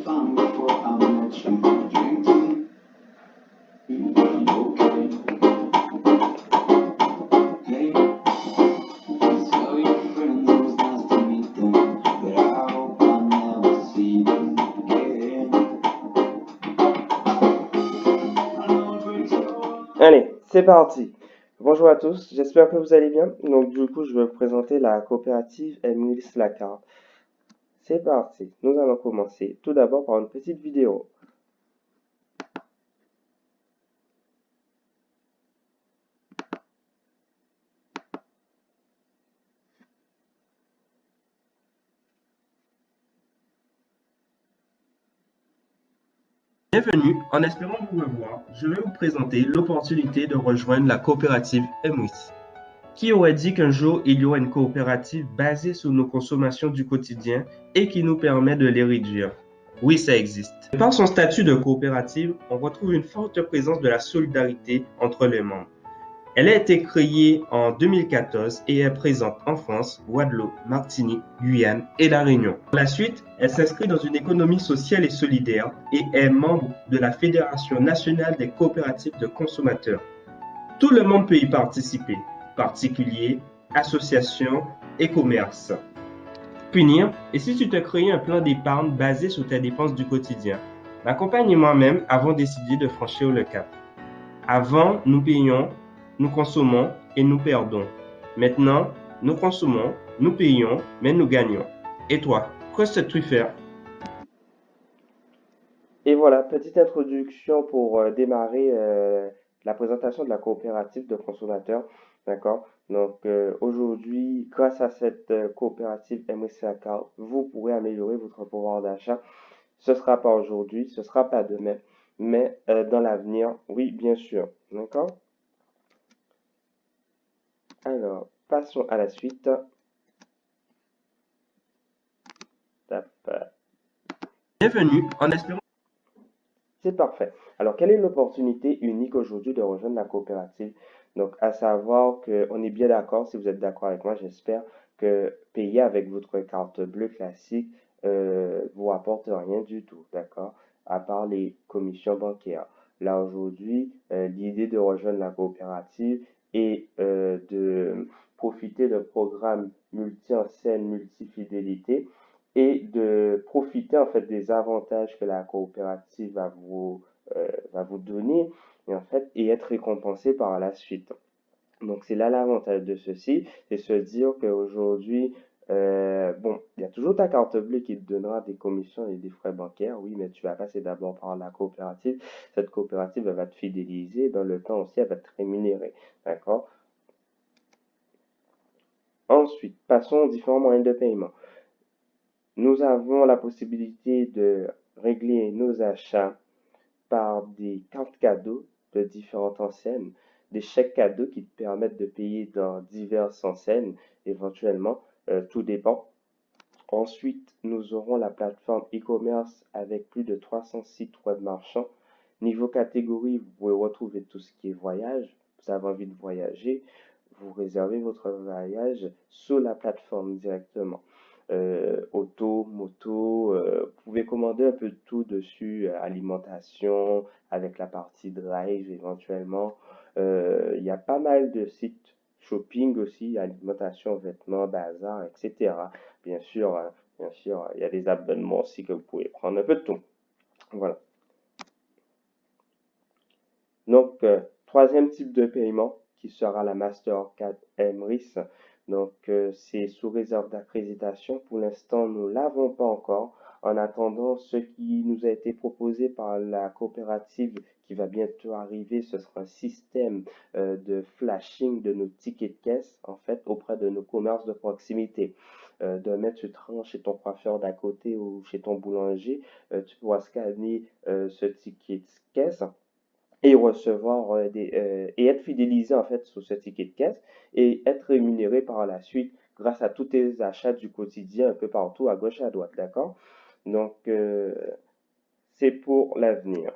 Fun before I met you. Drink tea, you okay? Hey, tell your friends it was nice to meet them, but I hope I never see them again. I know it breaks your heart. Allez, c'est parti. Bonjour à tous, j'espère que vous allez bien. Donc du coup, je vais vous présenter la coopérative Emile Slacard. C'est parti, nous allons commencer tout d'abord par une petite vidéo. Bienvenue, en espérant vous revoir, je vais vous présenter l'opportunité de rejoindre la coopérative MWIS. Qui aurait dit qu'un jour il y aurait une coopérative basée sur nos consommations du quotidien et qui nous permet de les réduire? Oui, ça existe. Par son statut de coopérative, on retrouve une forte présence de la solidarité entre les membres. Elle a été créée en 2014 et est présente en France, Guadeloupe, Martinique, Guyane et La Réunion. Par la suite, elle s'inscrit dans une économie sociale et solidaire et est membre de la Fédération nationale des coopératives de consommateurs. Tout le monde peut y participer, particuliers, associations et commerces. Punir, et si tu te crées un plan d'épargne basé sur tes dépenses du quotidien? M'accompagne et moi-même avons décidé de franchir le cap. Avant, nous payons, nous consommons et nous perdons. Maintenant, nous consommons, nous payons, mais nous gagnons. Et toi, que souhaites-tu faire? Et voilà, petite introduction pour démarrer la présentation de la coopérative de consommateurs. D'accord? Donc aujourd'hui, grâce à cette coopérative MSC Account, vous pourrez améliorer votre pouvoir d'achat. Ce ne sera pas aujourd'hui, ce ne sera pas demain, mais dans l'avenir, oui, bien sûr. D'accord? Alors, passons à la suite. Tape. Bienvenue, en espérant. C'est parfait. Alors, quelle est l'opportunité unique aujourd'hui de rejoindre la coopérative? Donc, à savoir qu'on est bien d'accord, si vous êtes d'accord avec moi, j'espère que payer avec votre carte bleue classique vous rapporte rien du tout, d'accord? À part les commissions bancaires. Là, aujourd'hui, l'idée de rejoindre la coopérative est de profiter d'un programme multi-enseigne, multi-fidélité et de profiter en fait des avantages que la coopérative va vous donner et en fait et être récompensé par la suite. Donc c'est là l'avantage de ceci, c'est se dire qu'aujourd'hui, bon, il y a toujours ta carte bleue qui te donnera des commissions et des frais bancaires, oui, mais tu vas passer d'abord par la coopérative. Cette coopérative, elle va te fidéliser, dans le temps aussi, elle va te rémunérer, d'accord? Ensuite, passons aux différents moyens de paiement. Nous avons la possibilité de régler nos achats par des cartes cadeaux de différentes enseignes, des chèques cadeaux qui te permettent de payer dans diverses enseignes, éventuellement, tout dépend. Ensuite, nous aurons la plateforme e-commerce avec plus de 300 sites web marchands. Niveau catégorie, vous pouvez retrouver tout ce qui est voyage. Vous avez envie de voyager, vous réservez votre voyage sur la plateforme directement. Auto, moto, vous pouvez commander un peu de tout dessus, alimentation, avec la partie drive éventuellement. Il y a pas mal de sites shopping aussi, alimentation, vêtements, bazar, etc. Bien sûr, il y a des abonnements aussi que vous pouvez prendre un peu de tout. Voilà. Donc, troisième type de paiement qui sera la Mastercard MRIS. Donc, c'est sous réserve d'accréditation. Pour l'instant, nous ne l'avons pas encore. En attendant, ce qui nous a été proposé par la coopérative qui va bientôt arriver, ce sera un système de flashing de nos tickets de caisse, en fait, auprès de nos commerces de proximité. De mettre, tu te rends chez ton coiffeur d'à côté ou chez ton boulanger, tu pourras scanner ce ticket de caisse et recevoir et être fidélisé en fait sur ce ticket de caisse et être rémunéré par la suite grâce à tous tes achats du quotidien un peu partout à gauche et à droite, d'accord? Donc c'est pour l'avenir.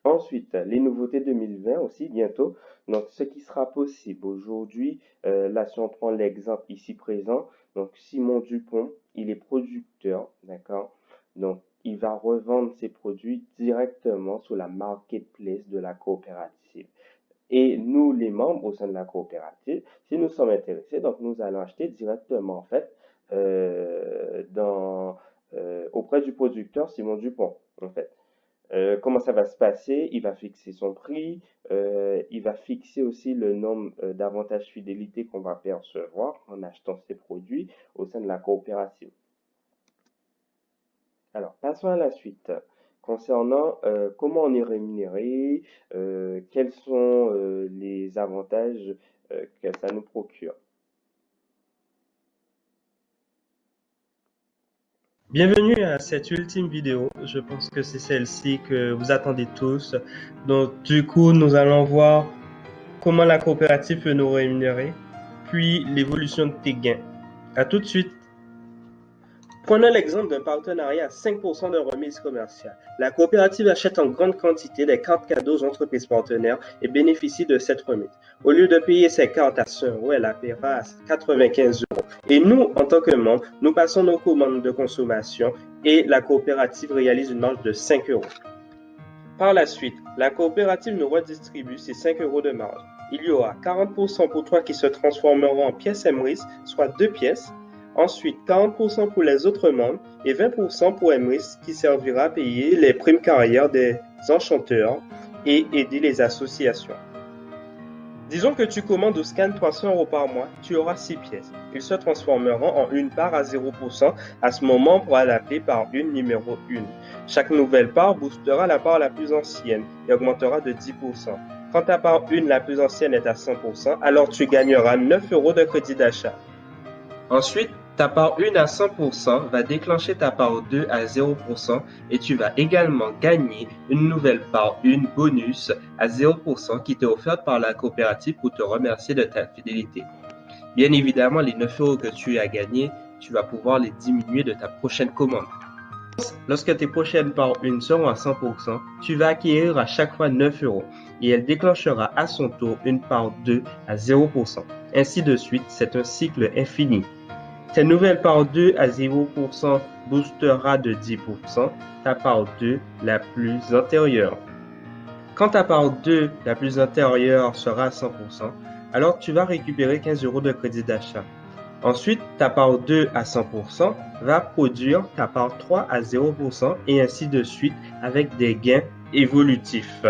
Ensuite, les nouveautés 2020 aussi bientôt. Donc, ce qui sera possible aujourd'hui, là, si on prend l'exemple ici présent, donc Simon Dupont, il est producteur, d'accord? Donc, il va revendre ses produits directement sur la marketplace de la coopérative. Et nous, les membres au sein de la coopérative, si nous sommes intéressés, donc nous allons acheter directement, en fait, auprès du producteur Simon Dupont, en fait. Comment ça va se passer? Il va fixer son prix, il va fixer aussi le nombre d'avantages fidélité qu'on va percevoir en achetant ces produits au sein de la coopérative. Alors, passons à la suite. Concernant comment on est rémunéré, quels sont les avantages que ça nous procure. Bienvenue à cette ultime vidéo. Je pense que c'est celle-ci que vous attendez tous. Donc, du coup, nous allons voir comment la coopérative peut nous rémunérer, puis l'évolution de tes gains. À tout de suite. Prenons l'exemple d'un partenariat à 5% de remise commerciale. La coopérative achète en grande quantité des cartes cadeaux aux entreprises partenaires et bénéficie de cette remise. Au lieu de payer ses cartes à 100 €, elle la paiera à 95 €. Et nous, en tant que membres, nous passons nos commandes de consommation et la coopérative réalise une marge de 5 €. Par la suite, la coopérative nous redistribue ces 5 € de marge. Il y aura 40% pour toi qui se transformeront en pièces Emrys, soit 2 pièces. Ensuite, 40% pour les autres membres et 20% pour Emrys qui servira à payer les primes carrières des enchanteurs et aider les associations. Disons que tu commandes au scan 300 € par mois, tu auras 6 pièces. Ils se transformeront en une part à 0%. À ce moment, on pourra l'appeler part 1 numéro 1. Chaque nouvelle part boostera la part la plus ancienne et augmentera de 10%. Quand ta part 1 la plus ancienne est à 100%, alors tu gagneras 9 € de crédit d'achat. Ensuite, ta part 1 à 100% va déclencher ta part 2 à 0% et tu vas également gagner une nouvelle part 1 bonus à 0% qui t'est offerte par la coopérative pour te remercier de ta fidélité. Bien évidemment, les 9 € que tu as gagnés, tu vas pouvoir les diminuer de ta prochaine commande. Lorsque tes prochaines parts 1 seront à 100%, tu vas acquérir à chaque fois 9 € et elle déclenchera à son tour une part 2 à 0%. Ainsi de suite, c'est un cycle infini. Cette nouvelle part 2 à 0% boostera de 10% ta part 2 la plus antérieure. Quand ta part 2 la plus antérieure sera à 100%, alors tu vas récupérer 15 € de crédit d'achat. Ensuite, ta part 2 à 100% va produire ta part 3 à 0% et ainsi de suite avec des gains évolutifs.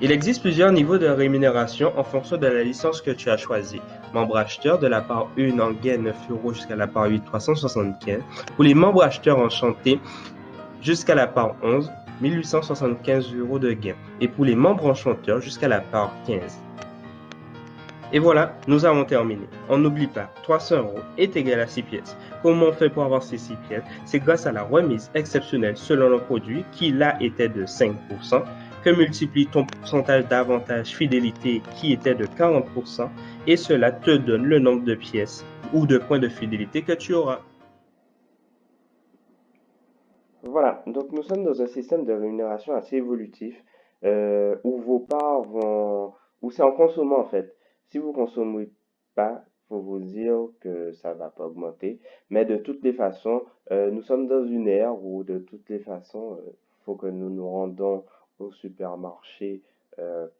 Il existe plusieurs niveaux de rémunération en fonction de la licence que tu as choisie. Membre acheteur, de la part 1 en gain 9 € jusqu'à la part 8, 375. Pour les membres acheteurs enchantés, jusqu'à la part 11, 1875 € de gain. Et pour les membres enchanteurs, jusqu'à la part 15. Et voilà, nous avons terminé. On n'oublie pas, 300 € est égal à 6 pièces. Comment on fait pour avoir ces 6 pièces? C'est grâce à la remise exceptionnelle selon le produit qui là était de 5%, que multiplie ton pourcentage d'avantage fidélité qui était de 40% et cela te donne le nombre de pièces ou de points de fidélité que tu auras. Voilà, donc nous sommes dans un système de rémunération assez évolutif où vos parts vont, où c'est en consommant en fait. Si vous consommez pas, faut vous dire que ça va pas augmenter. Mais de toutes les façons, nous sommes dans une ère où de toutes les façons, faut que nous nous rendons au supermarché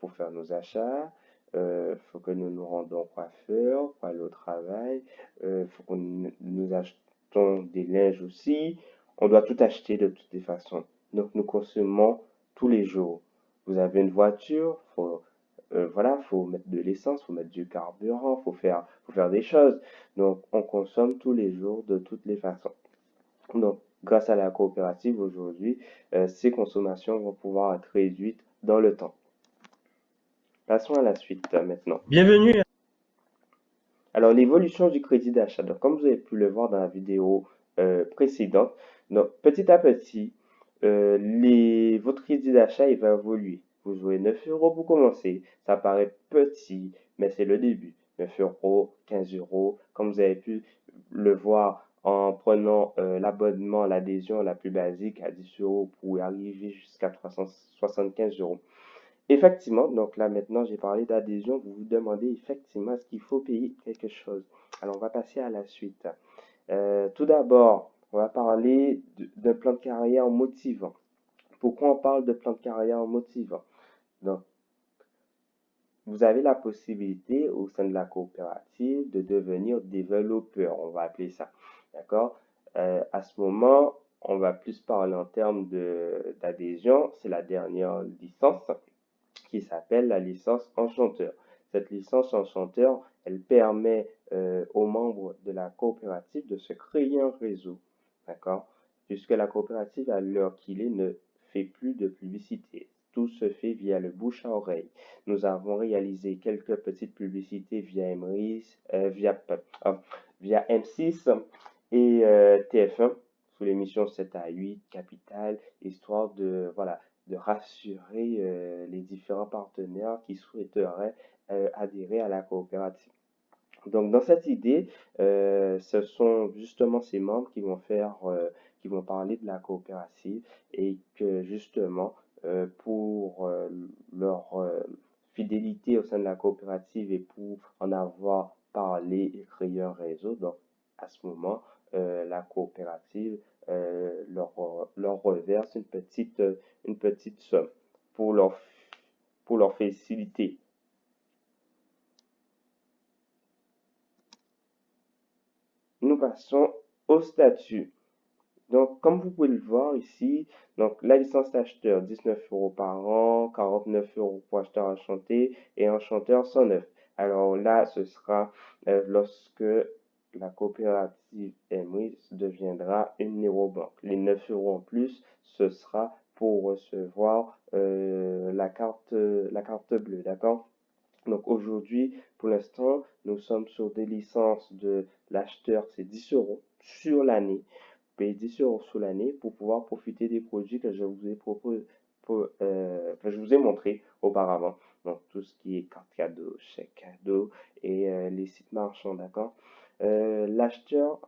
pour faire nos achats. Faut que nous nous rendons au coiffeur pour aller au travail. Faut que nous achetons des linges aussi. On doit tout acheter de toutes les façons. Donc nous consommons tous les jours. Vous avez une voiture, voilà, faut mettre de l'essence, faut mettre du carburant, faut faire des choses. Donc on consomme tous les jours de toutes les façons. Donc grâce à la coopérative aujourd'hui, ces consommations vont pouvoir être réduites dans le temps. Passons à la suite maintenant. Bienvenue. Alors l'évolution du crédit d'achat. Donc comme vous avez pu le voir dans la vidéo précédente, donc petit à petit, votre crédit d'achat il va évoluer. Vous jouez 9 € pour commencer. Ça paraît petit, mais c'est le début. 9 €, 15 €, comme vous avez pu le voir en prenant l'abonnement, l'adhésion la plus basique à 10 € pour arriver jusqu'à 375 €. Effectivement, donc là maintenant j'ai parlé d'adhésion, vous vous demandez effectivement est-ce qu'il faut payer quelque chose. Alors on va passer à la suite. Tout d'abord, on va parler d'un plan de carrière motivant. Pourquoi on parle de plan de carrière motivant? Donc, vous avez la possibilité au sein de la coopérative de devenir développeur, on va appeler ça. D'accord? À ce moment, on va plus parler en termes d'adhésion. C'est la dernière licence qui s'appelle la licence enchanteur. Cette licence enchanteur, elle permet aux membres de la coopérative de se créer un réseau. D'accord? Puisque la coopérative, à l'heure qu'il est, ne fait plus de publicité. Tout se fait via le bouche à oreille. Nous avons réalisé quelques petites publicités via via M6 et TF1 sous l'émission 7 à 8, Capital, histoire de rassurer les différents partenaires qui souhaiteraient adhérer à la coopérative. Donc, dans cette idée, ce sont justement ces membres qui vont parler de la coopérative et que justement, pour leur fidélité au sein de la coopérative et pour en avoir parlé et créé un réseau, donc à ce moment, la coopérative leur reverse une petite somme pour pour leur faciliter. Nous passons au statut. Donc, comme vous pouvez le voir ici, donc la licence d'acheteur, 19 € par an, 49 € pour acheteur enchanté et enchanteur 109. Alors là, ce sera lorsque la coopérative MRIS deviendra une néobanque. Les 9 € en plus, ce sera pour recevoir la carte bleue, d'accord? Donc aujourd'hui, pour l'instant, nous sommes sur des licences de l'acheteur, c'est 10 € sur l'année. Vous payez 10 € sur l'année pour pouvoir profiter des produits que je vous ai que je vous ai montré auparavant. Donc tout ce qui est carte cadeau, chèque cadeau et les sites marchands, d'accord? L'acheteur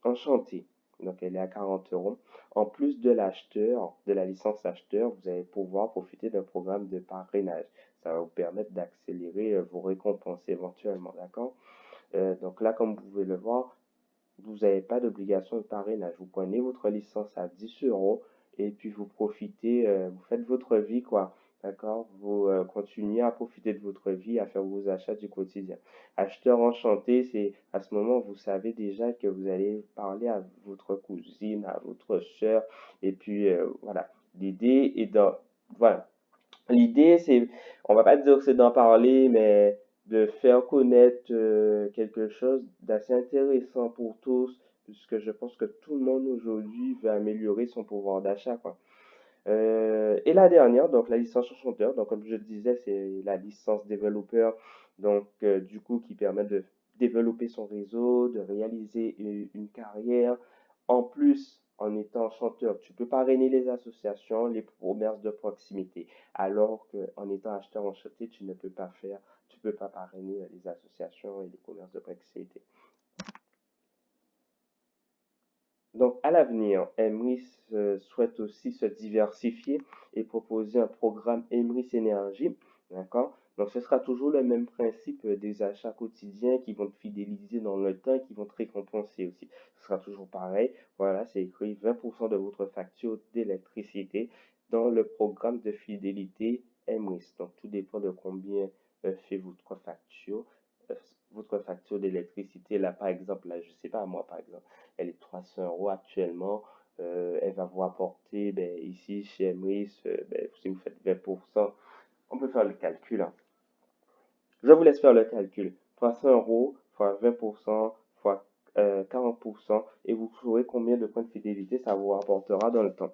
enchanté, donc elle est à 40 €. En plus de l'acheteur, de la licence acheteur, vous allez pouvoir profiter d'un programme de parrainage. Ça va vous permettre d'accélérer vos récompenses éventuellement, d'accord? Donc là, comme vous pouvez le voir, vous n'avez pas d'obligation de parrainage. Vous prenez votre licence à 10 € et puis vous profitez, vous faites votre vie, quoi. D'accord? Vous continuez à profiter de votre vie, à faire vos achats du quotidien. Acheteur enchanté, c'est à ce moment, vous savez déjà que vous allez parler à votre cousine, à votre soeur, et puis voilà. L'idée est voilà. L'idée, c'est, on va pas dire que c'est d'en parler, mais de faire connaître quelque chose d'assez intéressant pour tous, puisque je pense que tout le monde aujourd'hui veut améliorer son pouvoir d'achat, quoi. Et la dernière, donc la licence enchanteur, donc comme je le disais, c'est la licence développeur, donc du coup qui permet de développer son réseau, de réaliser une carrière. En plus, en étant chanteur, tu peux parrainer les associations, les commerces de proximité, alors qu'en étant acheteur enchanté, tu peux pas parrainer les associations et les commerces de proximité. Donc, à l'avenir, Emrys souhaite aussi se diversifier et proposer un programme Emrys Énergie. D'accord? Donc, ce sera toujours le même principe des achats quotidiens qui vont te fidéliser dans le temps et qui vont te récompenser aussi. Ce sera toujours pareil. Voilà, c'est écrit 20% de votre facture d'électricité dans le programme de fidélité Emrys. Donc, tout dépend de combien fait euh, votre facture d'électricité. Là, par exemple, là, je sais pas, moi, par exemple, elle est 300 € actuellement. Elle va vous apporter, ben, ici, chez Emrys, ben, si vous faites 20%, on peut faire le calcul, hein. Je vous laisse faire le calcul. 300 € fois 20% fois 40% et vous saurez combien de points de fidélité ça vous rapportera dans le temps.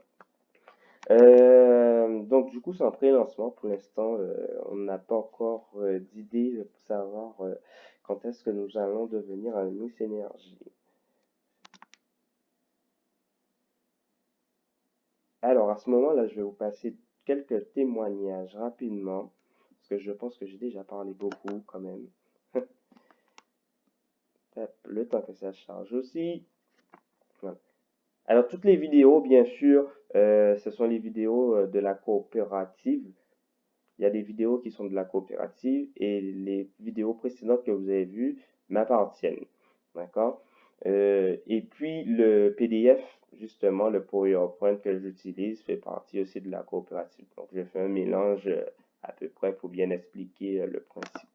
Donc du coup, c'est un pré-lancement. Pour l'instant, on n'a pas encore d'idée pour savoir quand est-ce que nous allons devenir un Miss Énergie. Alors, à ce moment-là, je vais vous passer quelques témoignages rapidement, parce que je pense que j'ai déjà parlé beaucoup quand même. Le temps que ça charge aussi. Voilà. Alors, toutes les vidéos, bien sûr, ce sont les vidéos de la coopérative. Il y a des vidéos qui sont de la coopérative et les vidéos précédentes que vous avez vues m'appartiennent. D'accord? Et puis, le PDF justement, le PowerPoint que j'utilise fait partie aussi de la coopérative. Donc, j'ai fait un mélange à peu près pour bien expliquer le principe.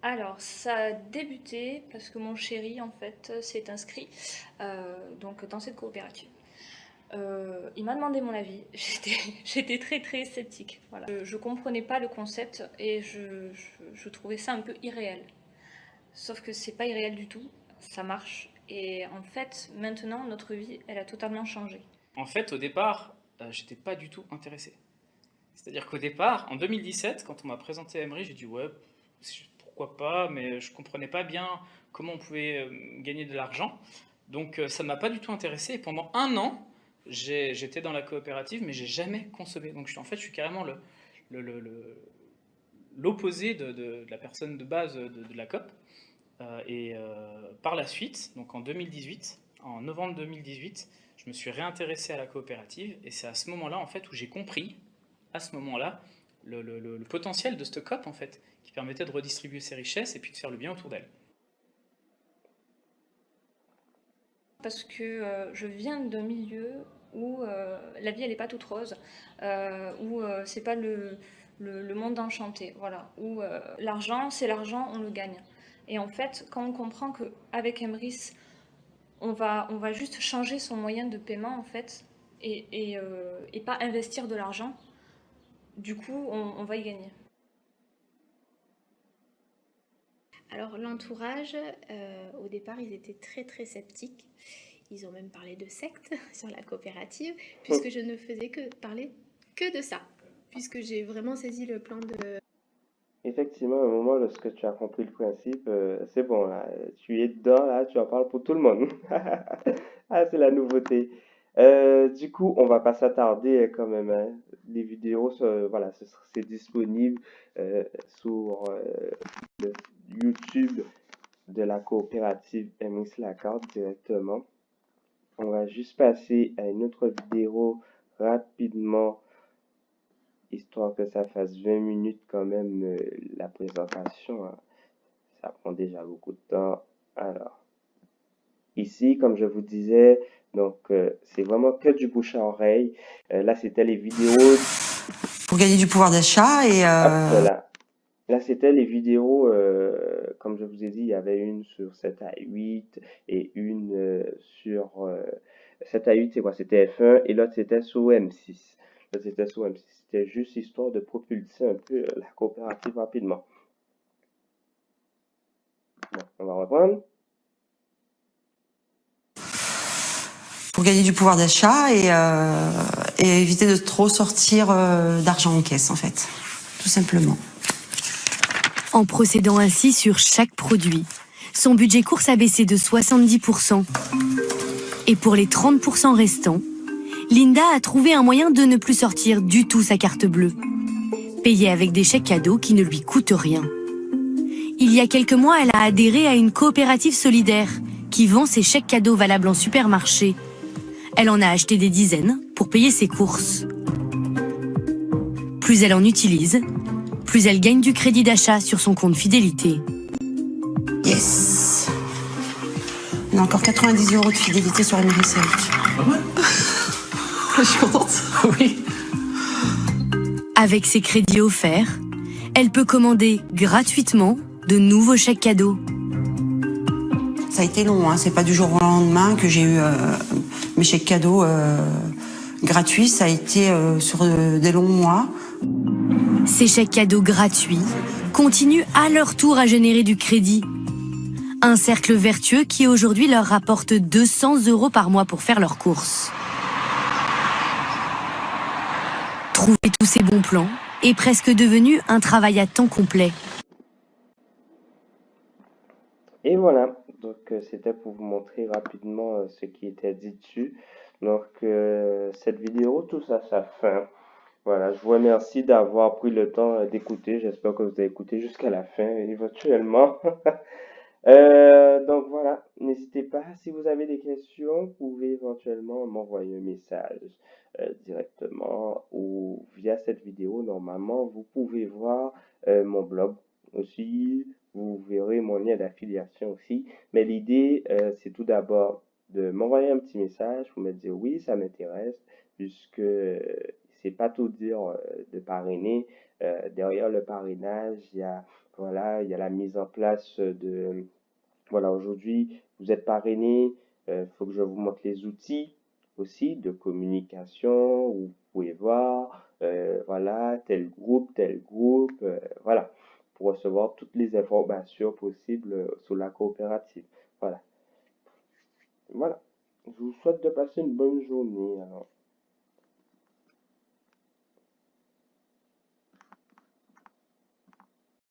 Alors, ça a débuté parce que mon chéri, en fait, s'est inscrit donc dans cette coopérative. Il m'a demandé mon avis. J'étais très très sceptique. Voilà. Je comprenais pas le concept et je trouvais ça un peu irréel. Sauf que c'est pas irréel du tout, ça marche. Et en fait, maintenant, notre vie, elle a totalement changé. En fait, au départ, j'étais pas du tout intéressé. C'est-à-dire qu'au départ, en 2017, quand on m'a présenté Emery, j'ai dit ouais, pourquoi pas, mais je comprenais pas bien comment on pouvait gagner de l'argent. Donc ça m'a pas du tout intéressé. Et pendant un an, j'étais dans la coopérative, mais j'ai jamais consommé. Donc en fait, je suis carrément l'opposé de la personne de base de la COP. Par la suite, donc en 2018, en novembre 2018, je me suis réintéressé à la coopérative et c'est à ce moment-là en fait où j'ai compris, à ce moment-là, le potentiel de cette COP en fait, qui permettait de redistribuer ses richesses et puis de faire le bien autour d'elle. Parce que je viens d'un milieu où la vie elle n'est pas toute rose, où c'est pas le monde enchanté, voilà, où l'argent c'est l'argent, on le gagne. Et en fait, quand on comprend qu'avec Emrys, on va juste changer son moyen de paiement en fait, et pas investir de l'argent, du coup on va y gagner. Alors l'entourage, au départ, ils étaient très très sceptiques. Ils ont même parlé de secte sur la coopérative, puisque je ne faisais que parler que de ça, puisque j'ai vraiment saisi le plan de... Effectivement, au moment lorsque tu as compris le principe, c'est bon, là, tu es dedans, là, tu en parles pour tout le monde. Ah, c'est la nouveauté. Du coup, on va pas s'attarder quand même, hein. Les vidéos, voilà, c'est disponible sur le YouTube de la coopérative MX Lagarde directement. On va juste passer à une autre vidéo rapidement, histoire que ça fasse 20 minutes quand même la présentation, hein. Ça prend déjà beaucoup de temps. Alors, ici, comme je vous disais, donc c'est vraiment que du bouche à oreille. Là, c'était les vidéos. Pour gagner du pouvoir d'achat et Hop, voilà. Là, c'était les vidéos, comme je vous ai dit, il y avait une sur 7 à 8 et une sur 7 à 8, c'est quoi? C'était F1 et l'autre c'était sur M6. L'autre c'était sur M6. C'était juste histoire de propulser un peu la coopérative rapidement. Bon, on va reprendre. pour gagner du pouvoir d'achat et éviter de trop sortir d'argent en caisse en fait, tout simplement. En procédant ainsi sur chaque produit, son budget course a baissé de 70%. Et pour les 30% restants, Linda a trouvé un moyen de ne plus sortir du tout sa carte bleue. Payée avec des chèques cadeaux qui ne lui coûtent rien. Il y a quelques mois, elle a adhéré à une coopérative solidaire qui vend ses chèques cadeaux valables en supermarché. Elle en a acheté des dizaines pour payer ses courses. Plus elle en utilise, plus elle gagne du crédit d'achat sur son compte fidélité. Yes. On a encore 90 € de fidélité sur Emery Select. Ah ouais. Je suis contente. Oui. Avec ses crédits offerts, elle peut commander gratuitement de nouveaux chèques cadeaux. Ça a été long, hein. C'est pas du jour au lendemain que j'ai eu mes chèques cadeaux gratuits. Ça a été sur des longs mois. Ces chèques cadeaux gratuits continuent à leur tour à générer du crédit. Un cercle vertueux qui aujourd'hui leur rapporte 200 € par mois pour faire leurs courses. Trouver tous ces bons plans est presque devenu un travail à temps complet. Et voilà, donc c'était pour vous montrer rapidement ce qui était dit dessus. Donc cette vidéo touche à sa fin. Voilà, je vous remercie d'avoir pris le temps d'écouter. J'espère que vous avez écouté jusqu'à la fin éventuellement. Donc voilà, n'hésitez pas, si vous avez des questions, vous pouvez éventuellement m'envoyer un message directement ou via cette vidéo. Normalement, vous pouvez voir mon blog aussi, vous verrez mon lien d'affiliation aussi. Mais l'idée, c'est tout d'abord de m'envoyer un petit message pour me dire oui, ça m'intéresse, puisque c'est pas tout dire de parrainer. Derrière le parrainage, voilà, il y a la mise en place de voilà, aujourd'hui, vous êtes parrainé. Il faut que je vous montre les outils aussi de communication où vous pouvez voir, voilà, tel groupe, voilà, pour recevoir toutes les informations possibles sur la coopérative. Voilà, voilà. Je vous souhaite de passer une bonne journée. Alors.